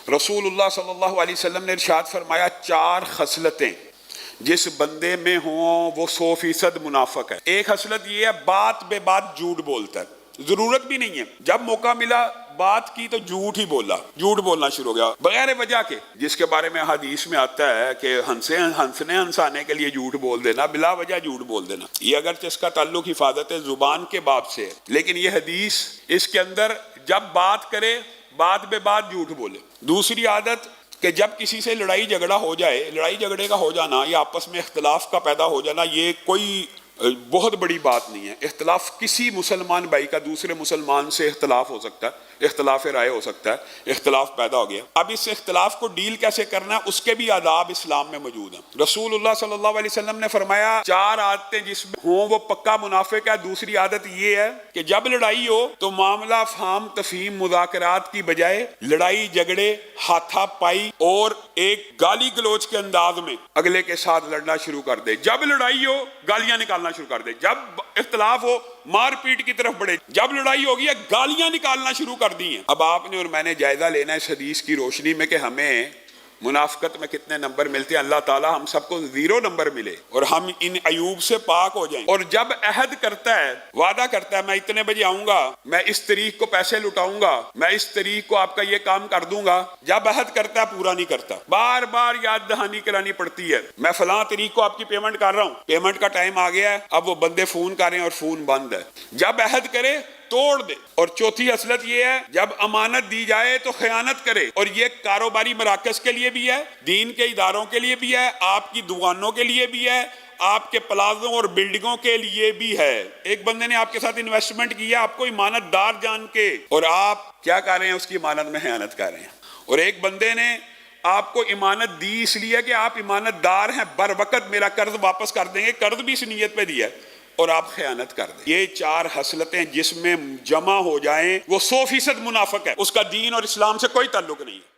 رسول اللہ صلی اللہ علیہ وسلم نے ارشاد فرمایا 4 خصلتیں جس بندے میں ہوں وہ 100% منافق ہے۔ ایک خصلت یہ ہے بات بے بات جھوٹ بولتا ہے، ضرورت بھی نہیں ہے، جب موقع ملا بات کی تو جھوٹ ہی بولا، جھوٹ بولنا شروع ہو گیا بغیر وجہ کے، جس کے بارے میں حدیث میں آتا ہے کہ ہنسنے ہنسانے کے لیے جھوٹ بول دینا، بلا وجہ جھوٹ بول دینا، یہ اگرچہ اس کا تعلق حفاظت زبان کے باب سے ہے، لیکن یہ حدیث اس کے اندر جب بات کرے بات بے بات جھوٹ بولے۔ دوسری عادت کہ جب کسی سے لڑائی جھگڑا ہو جائے، لڑائی جھگڑے کا ہو جانا یا آپس میں اختلاف کا پیدا ہو جانا یہ کوئی بہت بڑی بات نہیں ہے۔ اختلاف کسی مسلمان بھائی کا دوسرے مسلمان سے اختلاف ہو سکتا ہے، اختلاف رائے ہو سکتا ہے، اختلاف پیدا ہو گیا، اب اس اختلاف کو ڈیل کیسے کرنا ہے اس کے بھی آداب اسلام میں موجود ہیں۔ رسول اللہ صلی اللہ علیہ وسلم نے فرمایا 4 عادتیں جس میں ہوں وہ پکا منافق ہے۔ دوسری عادت یہ ہے کہ جب لڑائی ہو تو معاملہ فہم تفہیم مذاکرات کی بجائے لڑائی جھگڑے ہاتھا پائی اور ایک گالی گلوچ کے انداز میں اگلے کے ساتھ لڑنا شروع کر دے۔ جب لڑائی ہو گالیاں نکالنا شروع کر دے، جب اختلاف ہو مار پیٹ کی طرف بڑھے، جب لڑائی ہوگی گالیاں نکالنا شروع کر دی ہیں۔ اب آپ نے اور میں نے جائزہ لینا ہے اس حدیث کی روشنی میں کہ ہمیں منافقت میں کتنے نمبر ملتے ہیں۔ اللہ تعالیٰ ہم سب کو 0 نمبر ملے اور ہم ان عیوب سے پاک ہو جائیں۔ اور جب عہد کرتا ہے، وعدہ کرتا ہے میں اتنے بجے آؤں گا، میں اس تاریخ کو پیسے لٹاؤں گا، میں اس تاریخ کو آپ کا یہ کام کر دوں گا، جب عہد کرتا ہے پورا نہیں کرتا، بار بار یاد دہانی کرانی پڑتی ہے، میں فلاں تاریخ کو آپ کی پیمنٹ کر رہا ہوں، پیمنٹ کا ٹائم آ گیا ہے، اب وہ بندے فون کر رہے ہیں اور فون بند ہے، جب عہد کرے توڑ دے۔ اور چوتھی خصلت یہ ہے جب امانت دی جائے تو خیانت کرے، اور یہ کاروباری مراکز کے لیے بھی ہے، دین کے اداروں کے لیے بھی ہے، آپ کی دکانوں کے لیے بھی ہے، آپ کے پلازوں اور بلڈنگوں کے لیے بھی ہے۔ ایک بندے نے آپ کے ساتھ انویسٹمنٹ کیا آپ کو امانت دار جان کے، اور آپ کیا کر رہے ہیں اس کی امانت میں خیانت کر رہے ہیں۔ اور ایک بندے نے آپ کو امانت دی اس لیے کہ آپ امانت دار ہیں، بر وقت میرا قرض واپس کر دیں گے، قرض بھی اس نیت پہ دیا ہے، اور آپ خیانت کر دیں۔ یہ 4 خصلتیں جس میں جمع ہو جائیں وہ 100% منافق ہے، اس کا دین اور اسلام سے کوئی تعلق نہیں ہے۔